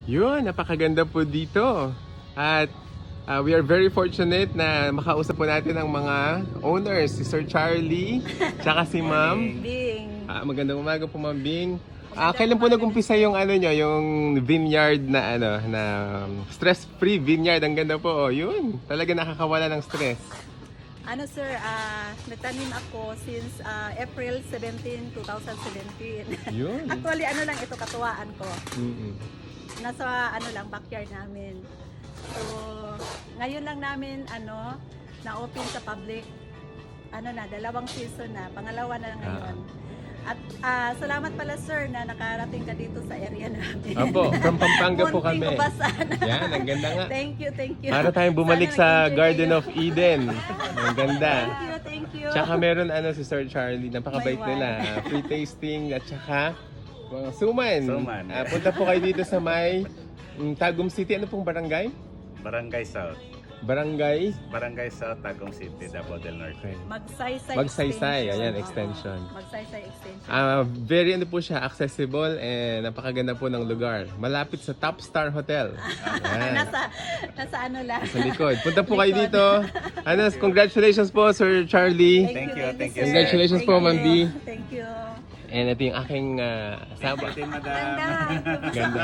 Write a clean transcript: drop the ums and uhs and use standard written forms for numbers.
Yun, napakaganda po dito. At we are very fortunate na makausap po natin ang mga owners, si Sir Charlie, tsaka si Ma'am. Bing. Magandang umaga po, Ma'am Bing. Kailan po nag-umpisa yung ano nyo, yung vineyard na ano, na stress-free vineyard? Ang ganda po, oh, yun. Talaga nakakawala ng stress. Ano sir, nagtanim ako since April 17, 2017. Yun. Actually, ano lang ito, katuwaan ko. Mm-mm. Nasa ano lang, backyard namin. So, ngayon lang namin na-open sa public. Ano na, 2 season na, pangalawa na ngayon. At salamat pala sir na nakarating ka dito sa area namin. Opo, from Pampanga po kami. Munting ubasan. Yan, ang ganda nga. Thank you, thank you. Para tayong bumalik Sana sa nag-enjoy Garden kayo. of Eden. Ang ganda. Thank you. Tsaka meron si Sir Charlie, napakabait May nila. Free tasting at tsaka mga suman. Suman. Punta po kayo dito sa may Tagum City. Ano pong barangay? Barangay South. Barangay? Barangay South, Tagum City, Davao del Norte. Okay. Magsaysay Ayan, Oo. extension. Magsaysay extension. Very po siya, accessible and napakaganda po ng lugar. Malapit sa Top Star Hotel. Ayan. nasa ano lang. Sa likod. Punta po kayo Likod. dito. Congratulations po, Sir Charlie. Thank you, sir. Congratulations po, Ma'am B. Thank you. And ito yung aking kasama. Thank you, madam. Ganda. Ganda.